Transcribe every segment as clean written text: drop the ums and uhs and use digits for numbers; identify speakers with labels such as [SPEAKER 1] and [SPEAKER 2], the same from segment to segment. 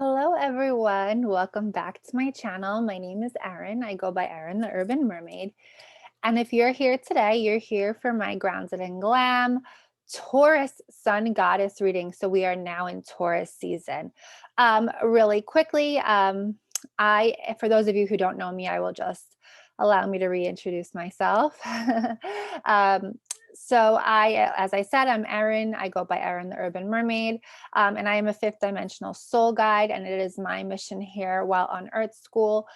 [SPEAKER 1] Hello, everyone. Welcome back to my channel. My name is Erin. I go by Erin, the Urban Mermaid. And if you're here today, you're here for my Grounded in Glam Taurus Sun Goddess reading. So we are now in Taurus season. Really quickly, for those of you who don't know me, I will just allow me to reintroduce myself. um, as I said, I'm Erin. I go by Erin, the Urban Mermaid. And I am a fifth dimensional soul guide, and it is my mission here while on Earth School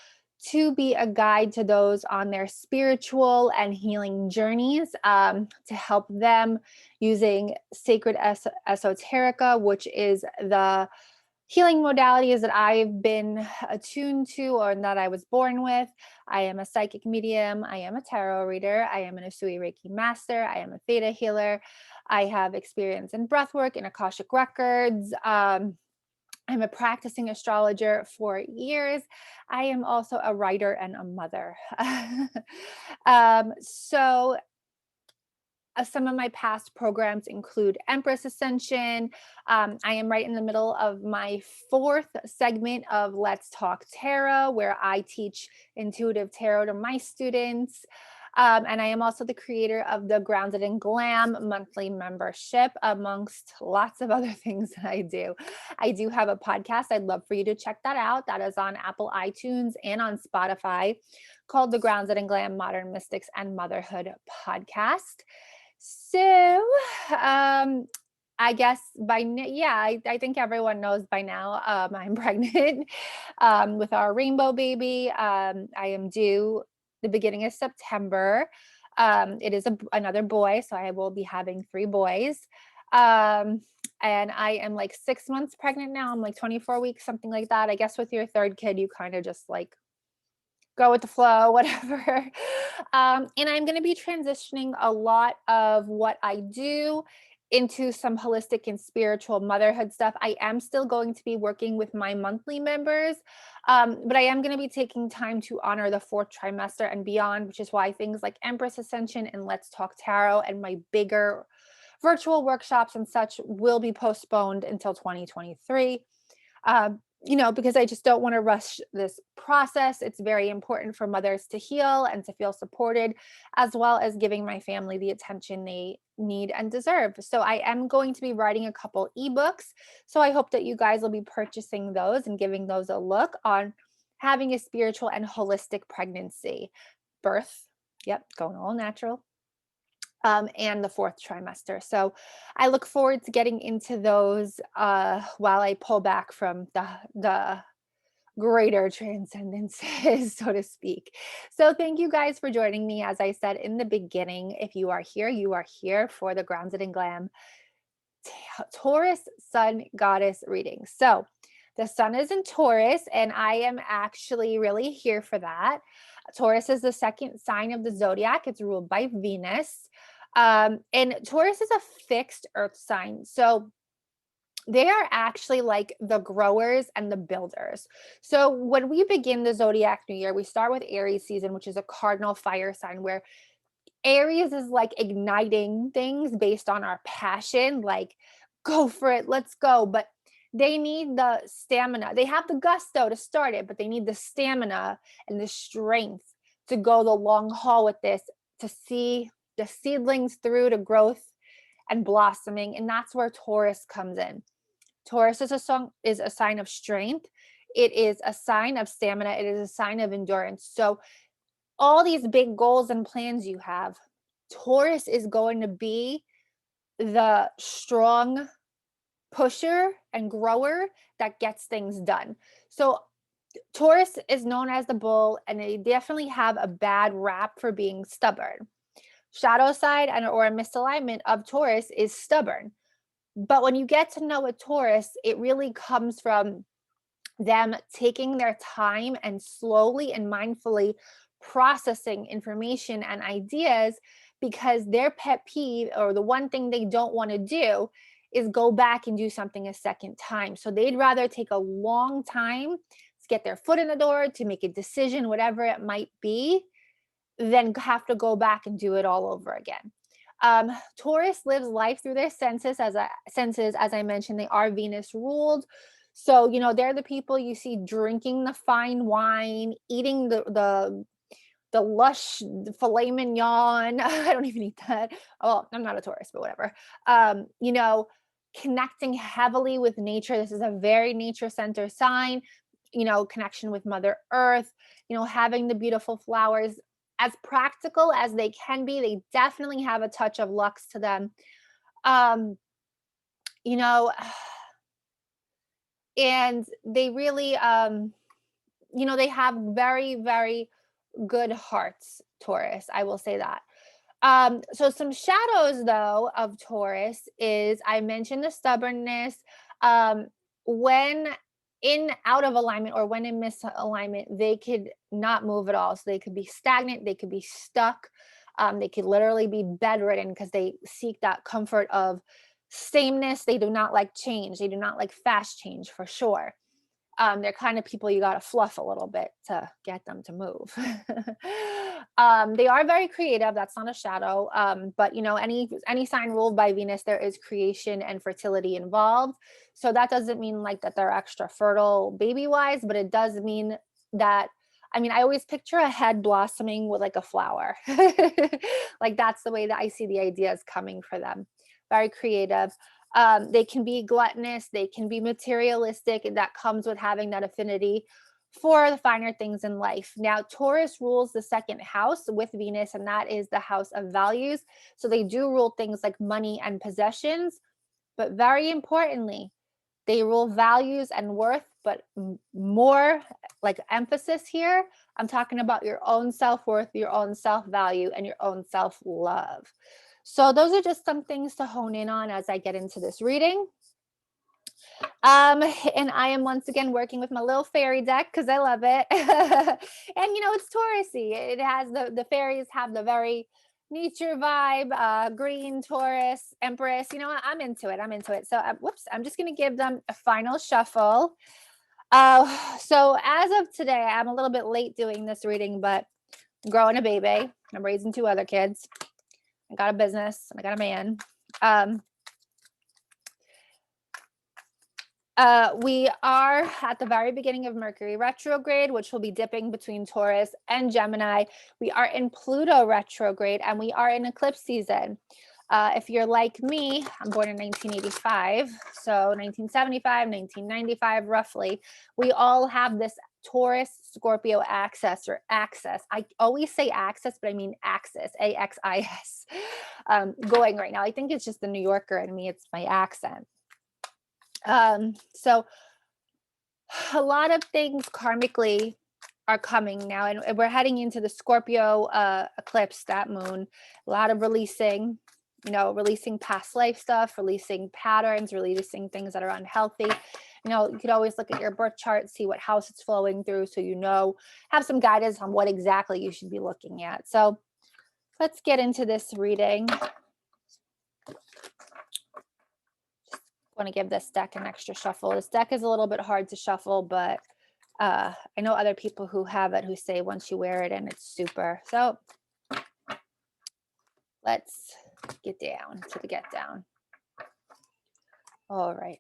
[SPEAKER 1] to be a guide to those on their spiritual and healing journeys, to help them using sacred esoterica, which is the healing modalities that I've been attuned to or that I was born with. I am a psychic medium. I am a tarot reader. I am an Usui Reiki master. I am a theta healer. I have experience in breathwork and Akashic records. I'm a practicing astrologer for years. I am also a writer and a mother. So some of my past programs include Empress Ascension. I am right in the middle of my fourth segment of Let's Talk Tarot, where I teach intuitive tarot to my students. And I am also the creator of the Grounded in Glam monthly membership, amongst lots of other things that I do. I do have a podcast. I'd love for you to check that out. That is on Apple iTunes and on Spotify, called the Grounded in Glam Modern Mystics and Motherhood podcast. So, I guess I think everyone knows by now, I'm pregnant with our rainbow baby. I am due the beginning of September. It is another boy, so I will be having three boys. Um, and I am like 6 months pregnant now. I'm like 24 weeks, something like that. I guess with your third kid, you kind of just like go with the flow, whatever. And I'm going to be transitioning a lot of what I do into some holistic and spiritual motherhood stuff. I am still going to be working with my monthly members, but I am going to be taking time to honor the fourth trimester and beyond, which is why things like Empress Ascension and Let's Talk Tarot and my bigger virtual workshops and such will be postponed until 2023. Because I just don't want to rush this process. It's very important for mothers to heal and to feel supported, as well as giving my family the attention they need and deserve. So I am going to be writing a couple ebooks. So I hope that you guys will be purchasing those and giving those a look on having a spiritual and holistic pregnancy, birth. Yep, going all natural, and the fourth trimester. So I look forward to getting into those while I pull back from the greater transcendences, so to speak. So thank you guys for joining me. As I said in the beginning, if you are here, you are here for the Grounded in Glam Taurus Sun Goddess reading. So the sun is in Taurus, and I am actually really here for that. Taurus is the second sign of the zodiac. It's ruled by Venus. And Taurus is a fixed earth sign. So they are actually like the growers and the builders. So when we begin the zodiac new year, we start with Aries season, which is a cardinal fire sign, where Aries is like igniting things based on our passion, like go for it, let's go. But they need the stamina. They have the gusto to start it, but they need the stamina and the strength to go the long haul with this, to see the seedlings through to growth and blossoming. And that's where Taurus comes in. Taurus is a sign of strength. It is a sign of stamina. It is a sign of endurance. So all these big goals and plans you have, Taurus is going to be the strong pusher and grower that gets things done. So Taurus is known as the bull, and they definitely have a bad rap for being stubborn. Shadow side or a misalignment of Taurus is stubborn. But when you get to know a Taurus, it really comes from them taking their time and slowly and mindfully processing information and ideas, because their pet peeve, or the one thing they don't want to do, is go back and do something a second time. So they'd rather take a long time to get their foot in the door, to make a decision, whatever it might be, than have to go back and do it all over again. Taurus lives life through their senses. As I mentioned, they are Venus ruled. So, they're the people you see drinking the fine wine, eating the lush filet mignon. I don't even eat that. Oh, I'm not a Taurus, but whatever. Connecting heavily with nature. This is a very nature center sign, connection with Mother Earth, having the beautiful flowers. As practical as they can be, they definitely have a touch of lux to them. Um, you know, and they really, they have very, very good hearts, Taurus. I will say that. So some shadows though of Taurus is I mentioned the stubbornness. Um, when in out of alignment or when in misalignment, they could not move at all. So they could be stagnant, they could be stuck, they could literally be bedridden because they seek that comfort of sameness. They do not like change, they do not like fast change for sure. They're kind of people you got to fluff a little bit to get them to move. They are very creative. That's not a shadow. But any sign ruled by Venus, there is creation and fertility involved. So that doesn't mean like that they're extra fertile baby wise, but it does mean that. I mean, I always picture a head blossoming with like a flower. Like that's the way that I see the ideas coming for them. Very creative. They can be gluttonous, they can be materialistic, and that comes with having that affinity for the finer things in life. Now, Taurus rules the second house with Venus, and that is the house of values. So they do rule things like money and possessions, but very importantly, they rule values and worth, but more like emphasis here. I'm talking about your own self-worth, your own self-value, and your own self-love. So those are just some things to hone in on as I get into this reading. And I am once again working with my little fairy deck because I love it. And it's Taurusy. It has the fairies have the very nature vibe, green Taurus, Empress. I'm into it. I'm into it. So whoops, I'm just gonna give them a final shuffle. So as of today, I'm a little bit late doing this reading, but I'm growing a baby. I'm raising 2 other kids. I got a business and I got a man. We are at the very beginning of Mercury retrograde, which will be dipping between Taurus and Gemini. We are in Pluto retrograde and we are in eclipse season. If you're like me, I'm born in 1985, so 1975, 1995, roughly, we all have this Taurus Scorpio axis or axis. I always say axis, but I mean axis, AXIS, going right now. I think it's just the New Yorker in me. It's my accent. So a lot of things karmically are coming now, and we're heading into the Scorpio eclipse, that moon. A lot of releasing past life stuff, releasing patterns, releasing things that are unhealthy. You could always look at your birth chart, see what house it's flowing through, so have some guidance on what exactly you should be looking at. So let's get into this reading. Want to give this deck an extra shuffle. This deck is a little bit hard to shuffle, but I know other people who have it who say once you wear it and it's super. So let's get down to the get down. All right.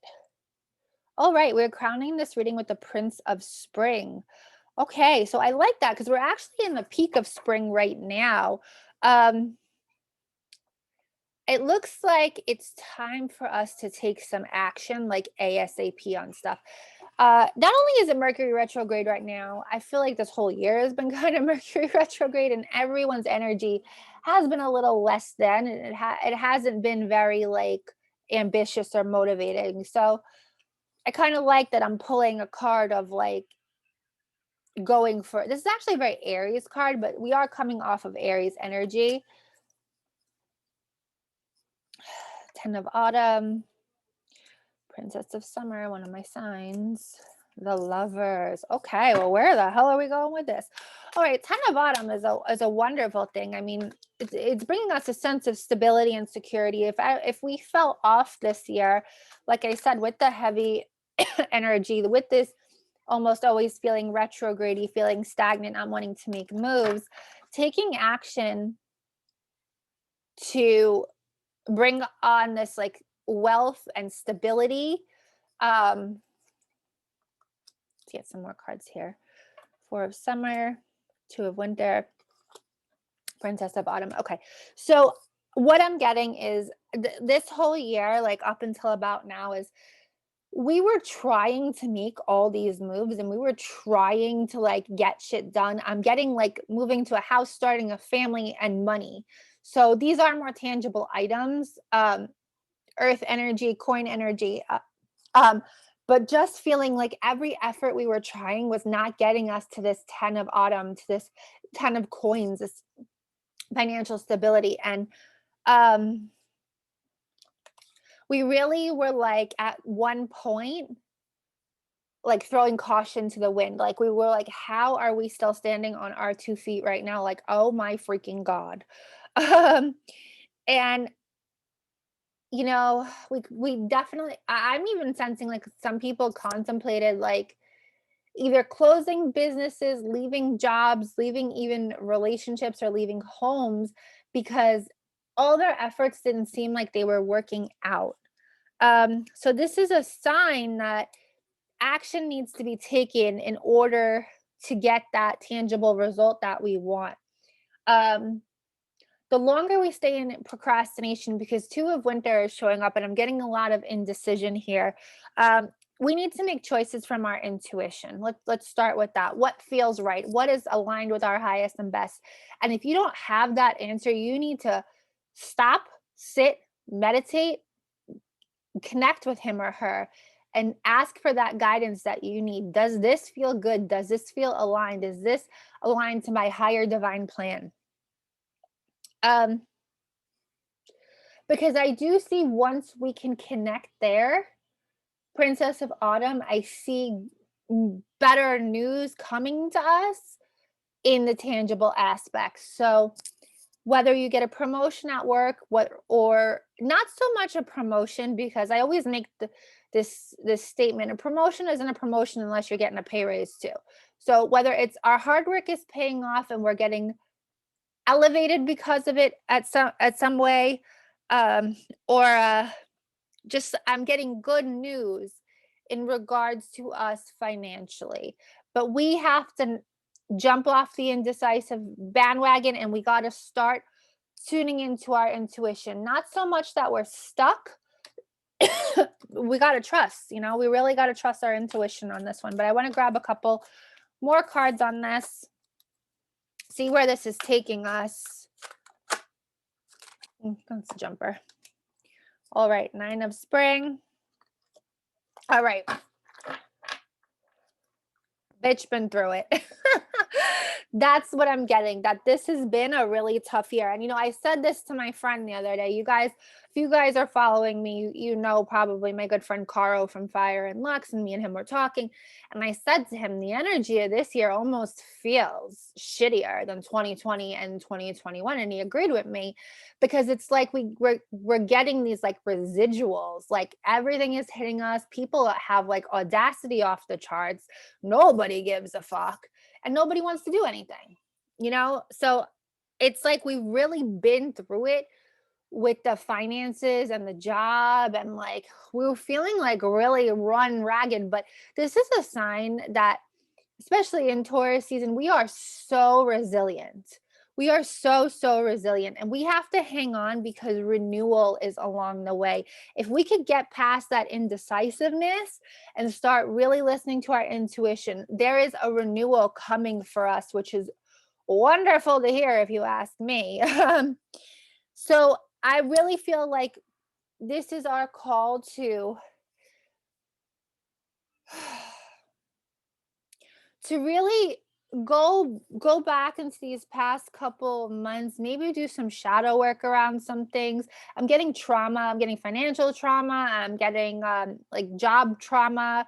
[SPEAKER 1] We're crowning this reading with the Prince of Spring. Okay, so I like that because we're actually in the peak of spring right now. It looks like it's time for us to take some action, like ASAP on stuff. Not only is it Mercury retrograde right now, I feel like this whole year has been kind of Mercury retrograde, and everyone's energy has been a little less than, and it hasn't been very like ambitious or motivating. So I kind of like that I'm pulling a card of like going for this is actually a very Aries card, but we are coming off of Aries energy. 10 of Autumn, Princess of Summer, one of my signs. The Lovers. Okay, well, where the hell are we going with this? All right, 10 of Autumn is a wonderful thing. I mean, it's bringing us a sense of stability and security. If we fell off this year, like I said, with the heavy energy, with this almost always feeling retrograde, feeling stagnant, not wanting to make moves, taking action to bring on this like wealth and stability Let's get some more cards here. 4 of Summer, 2 of Winter, Princess of Autumn. Okay. So what I'm getting is this whole year, like up until about now, is we were trying to make all these moves and we were trying to like get shit done. I'm getting like moving to a house, starting a family, and money. So these are more tangible items. Earth energy, coin energy. Um, but just feeling like every effort we were trying was not getting us to this 10 of autumn, to this 10 of coins, this financial stability. And um, we really were like at one point, like throwing caution to the wind. Like we were like, how are we still standing on our 2 feet right now? Like, oh my freaking God. And we definitely I'm even sensing like some people contemplated like either closing businesses, leaving jobs, leaving even relationships, or leaving homes because all their efforts didn't seem like they were working out. So this is a sign that action needs to be taken in order to get that tangible result that we want. Um, the longer we stay in procrastination, because 2 of Winter is showing up and I'm getting a lot of indecision here. Um, we need to make choices from our intuition. Let's start with that. What feels right? What is aligned with our highest and best? And if you don't have that answer, you need to stop, sit, meditate, connect with him or her, and ask for that guidance that you need. Does this feel good? Does this feel aligned? Is this aligned to my higher divine plan? Um, because I do see once we can connect there, Princess of Autumn, I see better news coming to us in the tangible aspects. So whether you get a promotion at work, or not so much a promotion, because I always make this statement: a promotion isn't a promotion unless you're getting a pay raise too. So whether it's our hard work is paying off and we're getting elevated because of it at some way, or just I'm getting good news in regards to us financially. But we have to jump off the indecisive bandwagon and we got to start tuning into our intuition. Not so much that we're stuck. We got to trust, we really got to trust our intuition on this one. But I want to grab a couple more cards on this, see where this is taking us. That's a jumper. All right, 9 of Spring. All right. Bitch, been through it. That's what I'm getting, that this has been a really tough year. And I said this to my friend the other day. You guys, if you guys are following me, you know probably my good friend Caro from Fire and Lux, and me and him were talking. And I said to him, the energy of this year almost feels shittier than 2020 and 2021. And he agreed with me, because it's like we're getting these like residuals, like everything is hitting us. People have like audacity off the charts. Nobody gives a fuck and nobody wants to do anything, So it's like we've really been through it with the finances and the job, and like we were feeling like really run ragged. But this is a sign that, especially in Taurus season, we are so resilient. We are so resilient, and we have to hang on because renewal is along the way. If we could get past that indecisiveness and start really listening to our intuition, there is a renewal coming for us, which is wonderful to hear if you ask me. So I really feel like this is our call to really go back into these past couple months, maybe do some shadow work around some things. I'm getting trauma, I'm getting financial trauma, I'm getting like job trauma,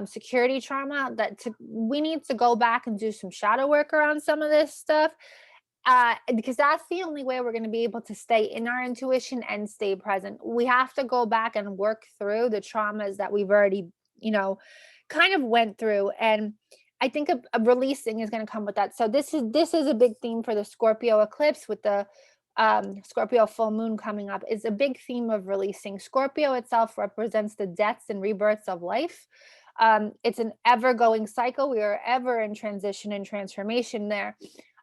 [SPEAKER 1] security trauma, we need to go back and do some shadow work around some of this stuff, because that's the only way we're going to be able to stay in our intuition and stay present. We have to go back and work through the traumas that we've already kind of went through. And I think a releasing is going to come with that. So this is a big theme for the Scorpio eclipse, with the Scorpio full moon coming up. Is a big theme of releasing. Scorpio itself represents the deaths and rebirths of life. It's an ever going cycle. We are ever in transition and transformation there.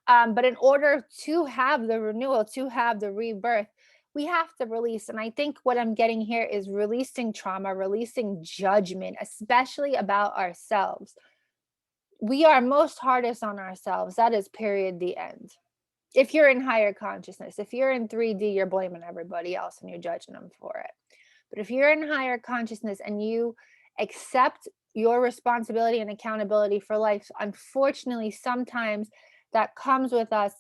[SPEAKER 1] But in order to have the renewal, to have the rebirth, we have to release. And I think what I'm getting here is releasing trauma, releasing judgment, especially about ourselves. We are most hardest on ourselves. That is period, the end. If you're in higher consciousness, if you're in 3D, you're blaming everybody else and you're judging them for it. But if you're in higher consciousness and you accept your responsibility and accountability for life, unfortunately, sometimes that comes with us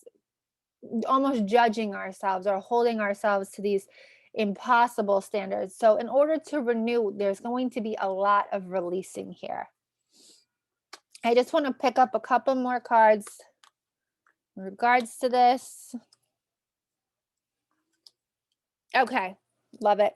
[SPEAKER 1] almost judging ourselves or holding ourselves to these impossible standards. So, in order to renew, there's going to be a lot of releasing here. I just want to pick up a couple more cards in regards to this. Okay, love it.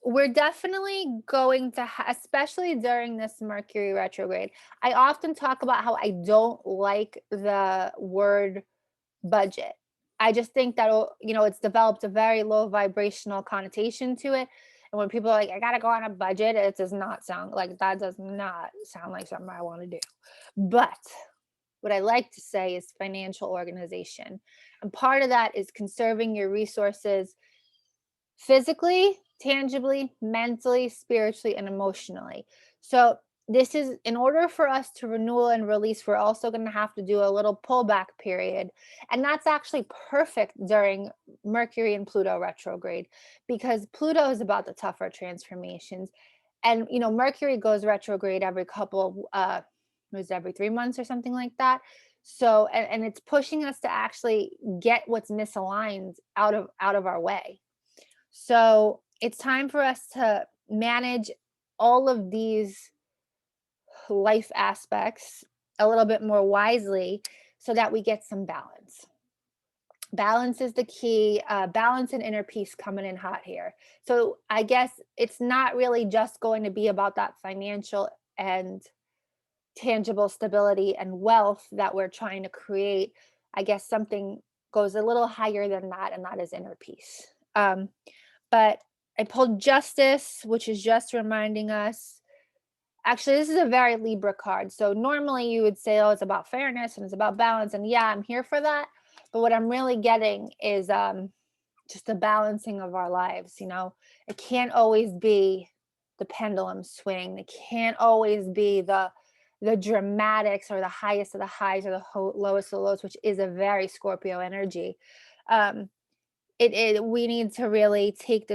[SPEAKER 1] We're definitely going to, especially during this Mercury retrograde. I often talk about how I don't like the word budget. I just think that, it's developed a very low vibrational connotation to it. And when people are like, I got to go on a budget, it does not sound like that, does not sound like something I want to do. But what I like to say is financial organization. And part of that is conserving your resources physically, tangibly, mentally, spiritually, and emotionally. So, this is in order for us to renew and release, we're also going to have to do a little pullback period. And that's actually perfect during Mercury and Pluto retrograde because Pluto is about the tougher transformations. And, Mercury goes retrograde every couple, was every 3 months or something like that. So, and it's pushing us to actually get what's misaligned out of our way. So it's time for us to manage all of these life aspects a little bit more wisely so that we get some balance. Balance is the key. Balance and inner peace coming in hot here. So I guess it's not really just going to be about that financial and tangible stability and wealth that we're trying to create. I guess something goes a little higher than that, and that is inner peace. But I pulled justice, which is just reminding us. Actually, this is a very Libra card. So normally you would say, oh, it's about fairness and it's about balance. And yeah, I'm here for that. But what I'm really getting is just the balancing of our lives. It can't always be the pendulum swing. It can't always be the dramatics or the highest of the highs or the lowest of the lows, which is a very Scorpio energy. We need to really take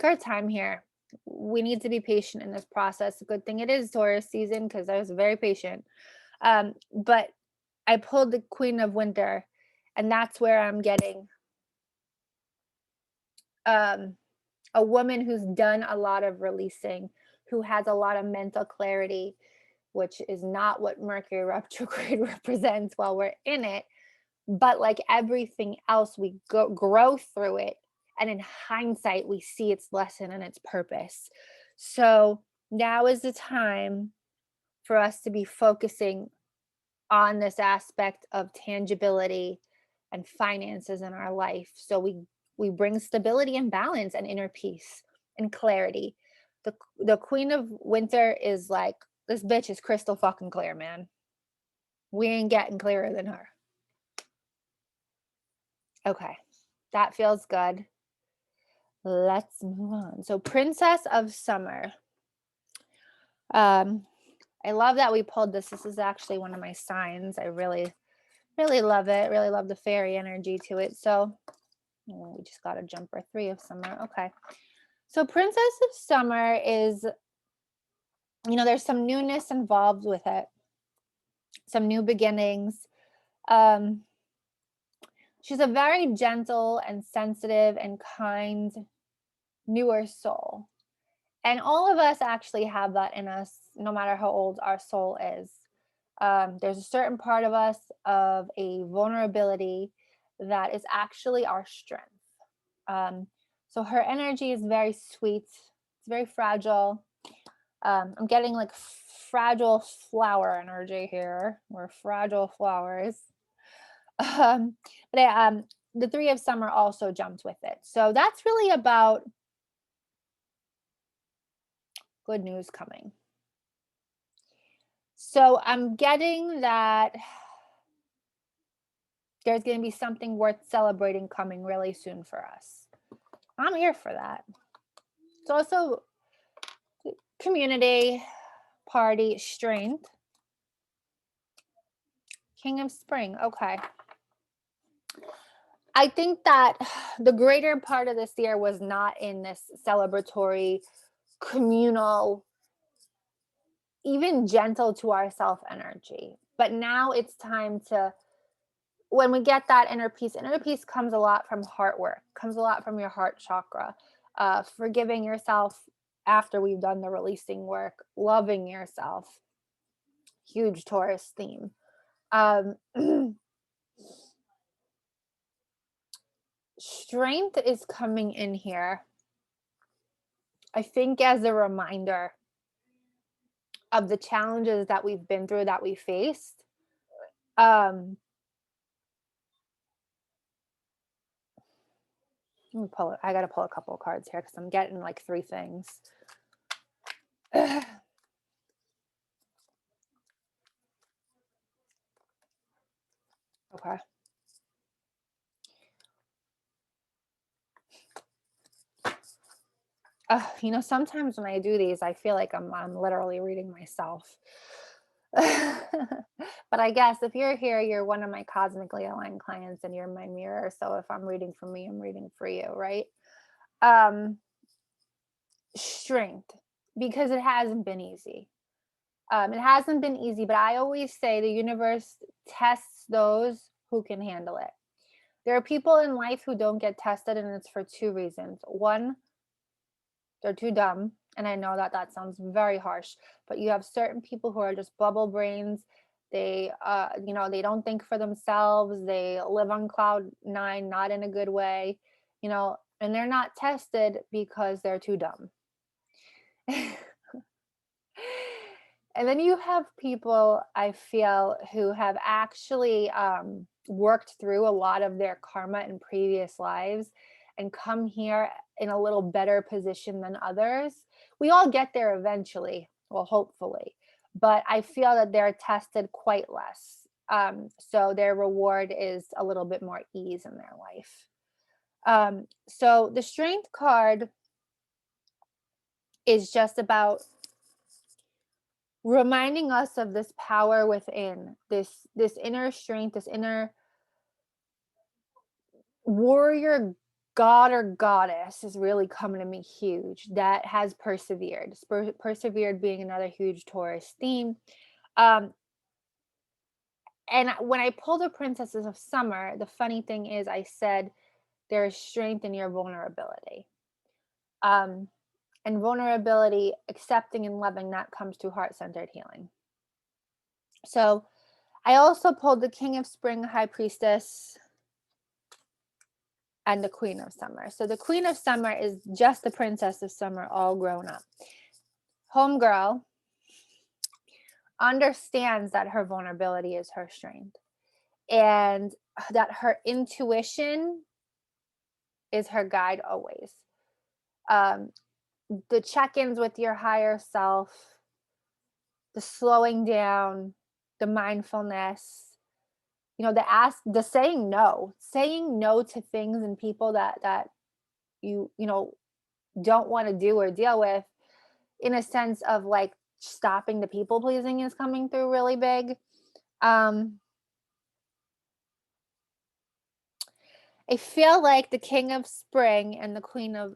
[SPEAKER 1] our time here. We need to be patient in this process. A good thing it is Taurus season because I was very patient. But I pulled the Queen of Winter, and that's where I'm getting a woman who's done a lot of releasing, who has a lot of mental clarity, which is not what Mercury retrograde represents while we're in it. But like everything else, we grow through it. And in hindsight, we see its lesson and its purpose. So now is the time for us to be focusing on this aspect of tangibility and finances in our life. So we bring stability and balance and inner peace and clarity. The Queen of Winter is like, this bitch is crystal fucking clear, man. We ain't getting clearer than her. Okay, that feels good. Let's move on. So, Princess of Summer. I love that we pulled this. This is actually one of my signs. I really, really love it. Really love the fairy energy to it. So, we just got a jumper 3 of summer. Okay. So, Princess of Summer is, there's some newness involved with it, some new beginnings. She's a very gentle and sensitive and kind, newer soul. And all of us actually have that in us, no matter how old our soul is. There's a certain part of us of a vulnerability that is actually our strength. So her energy is very sweet. It's very fragile. I'm getting like fragile flower energy here. We're fragile flowers. But the Three of Summer also jumped with it. So that's really about good news coming. So I'm getting that there's going to be something worth celebrating coming really soon for us. I'm here for that. It's also community, party, strength. King of Spring. Okay. I think that the greater part of this year was not in this celebratory, communal, even gentle to ourself energy. But now it's time to, when we get that inner peace comes a lot from heart work, comes a lot from your heart chakra, forgiving yourself after we've done the releasing work, loving yourself. Huge Taurus theme. Strength is coming in here, I think, as a reminder of the challenges that we've been through, that we faced. Let me pull it. I got to pull a couple of cards here because I'm getting like three things. Okay. Sometimes when I do these, I feel like I'm literally reading myself. But I guess if you're here, you're one of my cosmically aligned clients and you're my mirror. So if I'm reading for me, I'm reading for you, right? Strength, because it hasn't been easy. It hasn't been easy, but I always say the universe tests those who can handle it. There are people in life who don't get tested, and it's for two reasons. One, they're too dumb. And I know that that sounds very harsh, but you have certain people who are just bubble brains. They, they don't think for themselves. They live on cloud nine, not in a good way, and they're not tested because they're too dumb. And then you have people, I feel, who have actually worked through a lot of their karma in previous lives and come here in a little better position than others. We all get there eventually, well, hopefully, but I feel that they're tested quite less. So their reward is a little bit more ease in their life. So the Strength card is just about reminding us of this power within, this inner strength, this inner warrior god or goddess is really coming to me huge, that has persevered. Persevered being another huge Taurus theme. And when I pulled the Princesses of Summer, the funny thing is I said there is strength in your vulnerability. And vulnerability, accepting and loving, that comes to heart-centered healing. So I also pulled the King of Spring, High Priestess, and the Queen of Summer. So the Queen of Summer is just the Princess of Summer all grown up. Homegirl understands that her vulnerability is her strength and that her intuition is her guide always. The check-ins with your higher self, the slowing down, the mindfulness, the saying no to things and people that you don't want to do or deal with, in a sense of like stopping the people pleasing is coming through really big. I feel like the King of Spring and the Queen of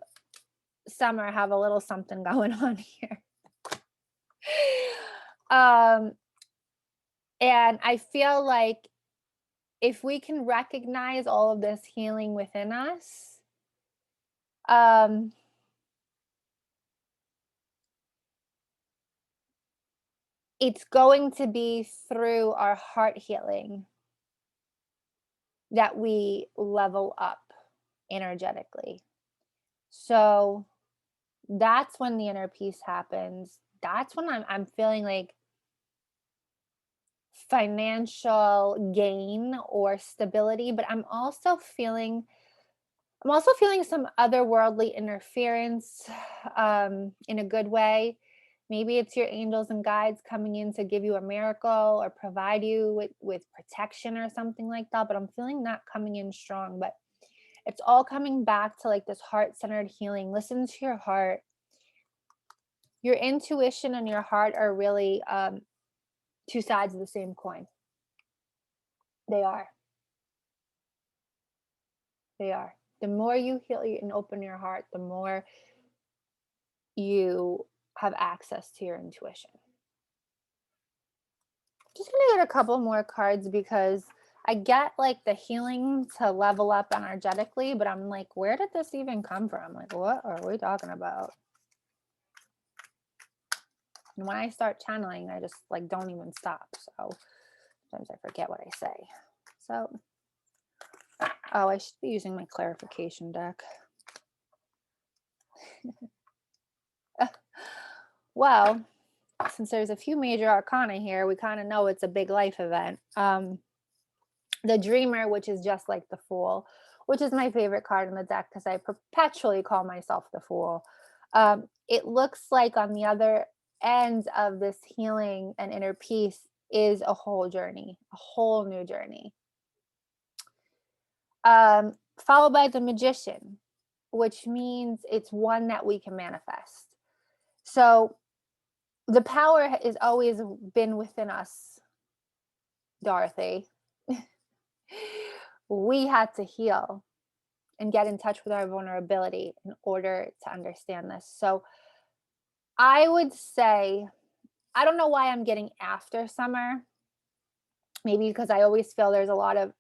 [SPEAKER 1] Summer have a little something going on here. And I feel like if we can recognize all of this healing within us, it's going to be through our heart healing that we level up energetically. So that's when the inner peace happens. That's when I'm feeling like financial gain or stability, but I'm also feeling some otherworldly interference in a good way. Maybe it's your angels and guides coming in to give you a miracle or provide you with protection or something like that. But I'm feeling that coming in strong. But it's all coming back to like this heart centered healing. Listen to your heart. Your intuition and your heart are really two sides of the same coin. They are. They are. The more you heal and open your heart, the more you have access to your intuition. Just gonna get a couple more cards because I get like the healing to level up energetically, but I'm like, where did this even come from? Like, what are we talking about? And when I start channeling, I just like don't even stop. So sometimes I forget what I say. So, oh, I should be using my clarification deck. Well, since there's a few major arcana here, we kind of know it's a big life event. The Dreamer, which is just like the Fool, which is my favorite card in the deck because I perpetually call myself the Fool. It looks like on the other end of this healing and inner peace is a whole journey, a whole new journey. Followed by the Magician, which means it's one that we can manifest. So the power has always been within us, Dorothy. We had to heal and get in touch with our vulnerability in order to understand this. So I would say, I don't know why I'm getting after summer. Maybe because I always feel there's a lot of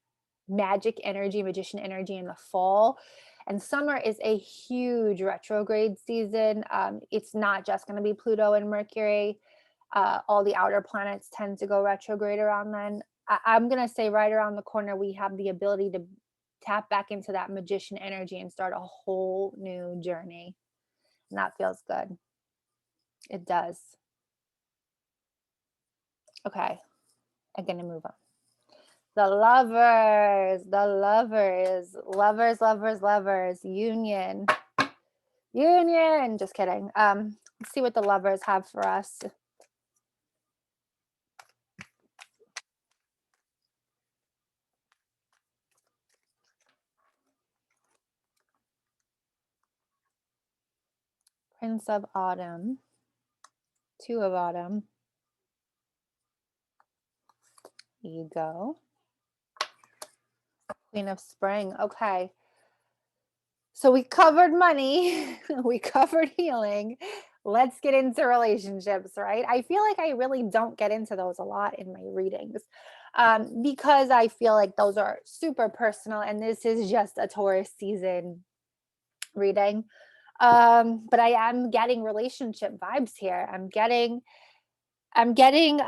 [SPEAKER 1] magic energy, magician energy in the fall. And summer is a huge retrograde season. It's not just going to be Pluto and Mercury. All the outer planets tend to go retrograde around then. I'm going to say right around the corner, we have the ability to tap back into that magician energy and start a whole new journey. And that feels good. It does. Okay, I'm going to move on. The lovers, lovers, union. Just kidding. Let's see what the lovers have for us. Prince of Autumn, Two of Autumn, Ego, Queen of Spring. Okay. So we covered money, we covered healing. Let's get into relationships, right? I feel like I really don't get into those a lot in my readings because I feel like those are super personal and this is just a Taurus season reading. But I am getting relationship vibes here. I am getting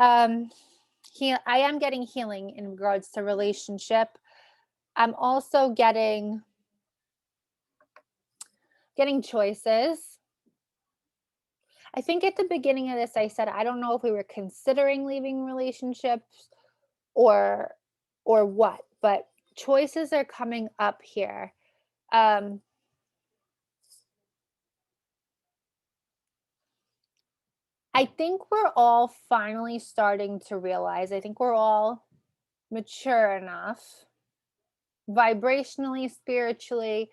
[SPEAKER 1] healing in regards to relationship. I'm also getting choices. I think at the beginning of this, I said, I don't know if we were considering leaving relationships or what, but choices are coming up here. I think we're all finally starting to realize, I think we're all mature enough, vibrationally, spiritually,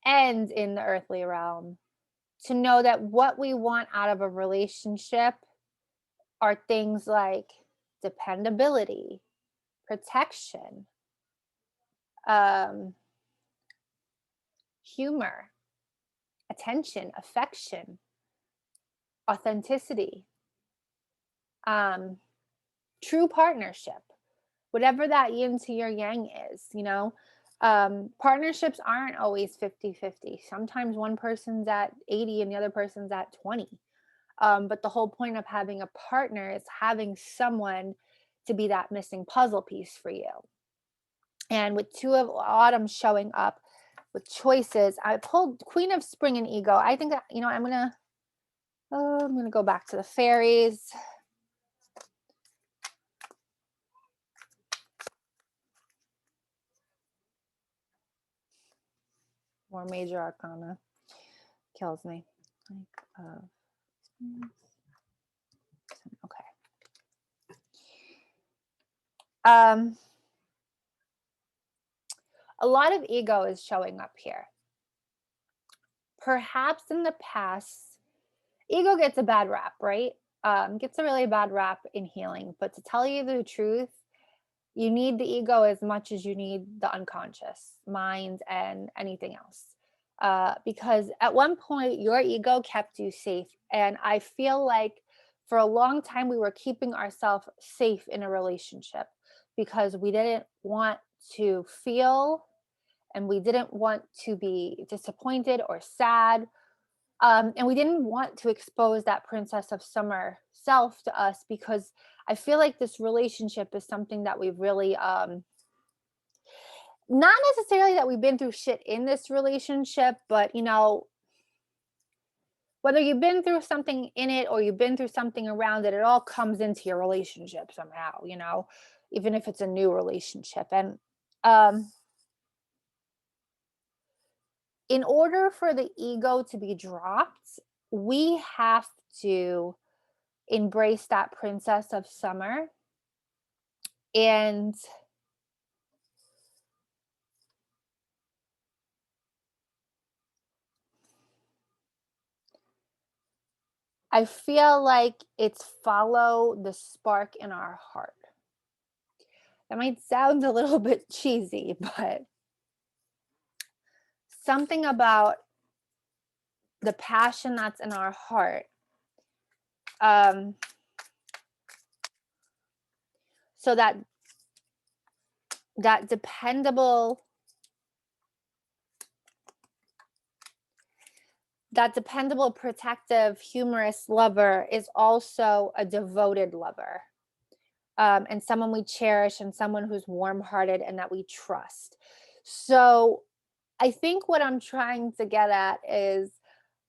[SPEAKER 1] and in the earthly realm, to know that what we want out of a relationship are things like dependability, protection, humor, attention, affection, authenticity, true partnership, whatever that yin to your yang is, partnerships aren't always 50-50. Sometimes one person's at 80 and the other person's at 20. But the whole point of having a partner is having someone to be that missing puzzle piece for you. And with Two of Autumn showing up with choices, I pulled Queen of Spring and Ego. I think that, I'm gonna go back to the fairies. or major arcana. Kills me. Okay. A lot of ego is showing up here. Perhaps in the past, ego gets a bad rap, right? Gets a really bad rap in healing. But to tell you the truth, you need the ego as much as you need the unconscious mind and anything else. Because at one point, your ego kept you safe. And I feel like for a long time, we were keeping ourselves safe in a relationship because we didn't want to feel and we didn't want to be disappointed or sad. And we didn't want to expose that Princess of Summer self to us because I feel like this relationship is something that we've really, not necessarily that we've been through shit in this relationship, but you know, whether you've been through something in it or you've been through something around it, it all comes into your relationship somehow, you know, even if it's a new relationship. And in order for the ego to be dropped, we have to embrace that Princess of Summer. And I feel like it's follow the spark in our heart. That might sound a little bit cheesy, but something about the passion that's in our heart. So that dependable protective humorous lover is also a devoted lover, and someone we cherish and someone who's warm-hearted and that we trust. So I think what I'm trying to get at is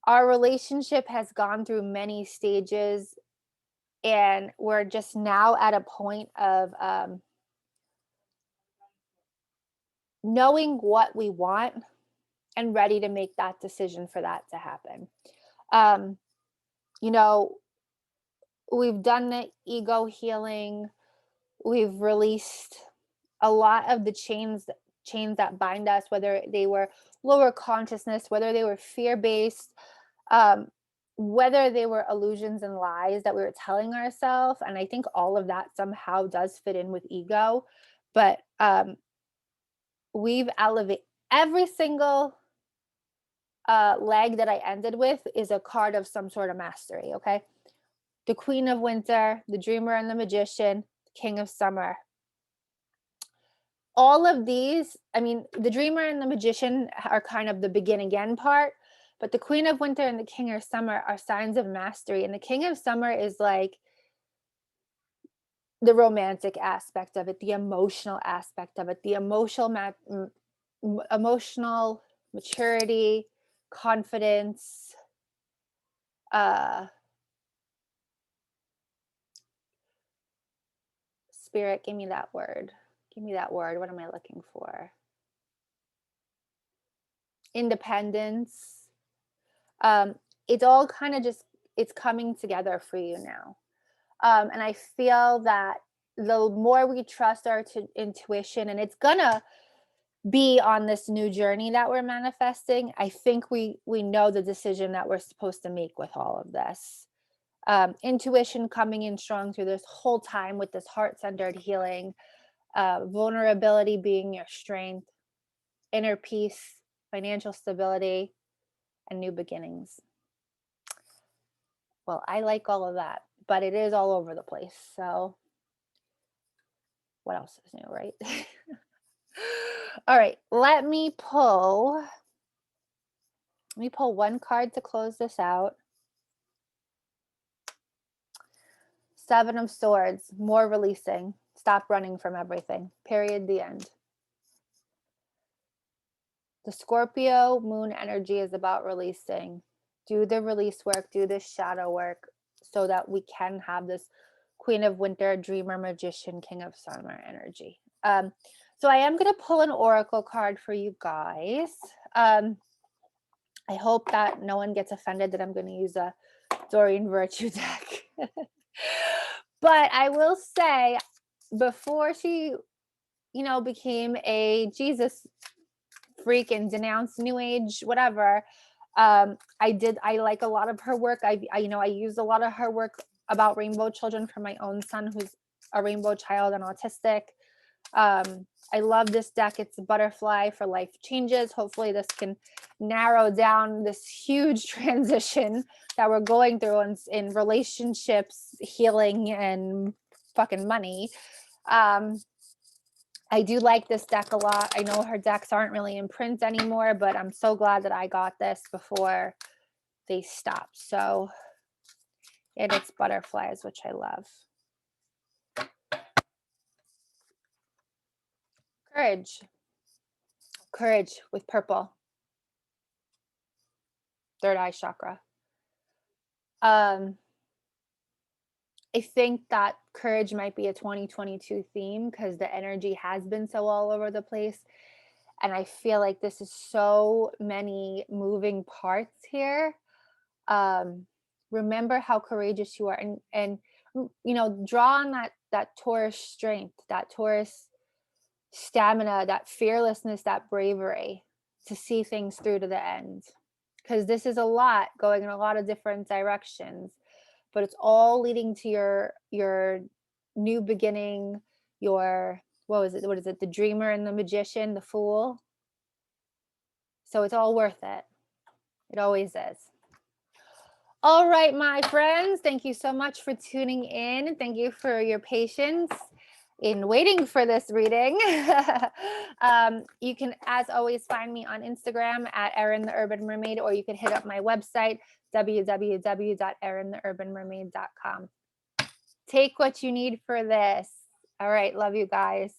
[SPEAKER 1] our relationship has gone through many stages and we're just now at a point of knowing what we want and ready to make that decision for that to happen. You know, we've done the ego healing. We've released a lot of the chains that bind us, whether they were lower consciousness, whether they were fear-based, whether they were illusions and lies that we were telling ourselves. And I think all of that somehow does fit in with ego. But we've elevated every single leg that I ended with is a card of some sort of mastery. Okay. The Queen of Winter, the Dreamer and the Magician, King of Summer. All of these, I mean, the Dreamer and the Magician are kind of the begin again part, but the Queen of Winter and the King of Summer are signs of mastery. And the King of Summer is like the romantic aspect of it, the emotional aspect of it, the emotional maturity, confidence, spirit, give me that word. Give me that word. What am I looking for? Independence. It's all kind of just, it's coming together for you now. And I feel that the more we trust our intuition, and it's gonna be on this new journey that we're manifesting, I think we know the decision that we're supposed to make with all of this. Intuition coming in strong through this whole time with this heart-centered healing, vulnerability being your strength, inner peace, financial stability, and new beginnings. Well, I like all of that, but it is all over the place. So what else is new, right? All right, let me pull one card to close this out. Seven of Swords, more releasing. Stop running from everything. Period, the end. The Scorpio moon energy is about releasing. Do the release work, do the shadow work so that we can have this Queen of Winter, Dreamer, Magician, King of Summer energy. So I am going to pull an oracle card for you guys. I hope that no one gets offended that I'm going to use a Doreen Virtue deck. But I will say, before she, became a Jesus freak and denounced New Age, whatever, I like a lot of her work. I used a lot of her work about rainbow children for my own son, who's a rainbow child and autistic. I love this deck. It's a butterfly for life changes. Hopefully this can narrow down this huge transition that we're going through in relationships, healing, and fucking money. I do like this deck a lot. I know her decks aren't really in print anymore, but I'm so glad that I got this before they stopped. So, and it's butterflies, which I love. Courage with purple. Third eye chakra. I think that courage might be a 2022 theme because the energy has been so all over the place. And I feel like this is so many moving parts here. Remember how courageous you are, and draw on that Taurus strength, that Taurus stamina, that fearlessness, that bravery to see things through to the end. Because this is a lot going in a lot of different directions, but it's all leading to your new beginning, your what is it, the dreamer and the magician, the fool. So it's all worth it. It always is. All right, my friends, thank you so much for tuning in. Thank you for your patience in waiting for this reading. You can, as always, find me on Instagram at Erin the Urban Mermaid, or you can hit up my website, www.erintheurbanmermaid.com. Take what you need for this. All right, love you guys.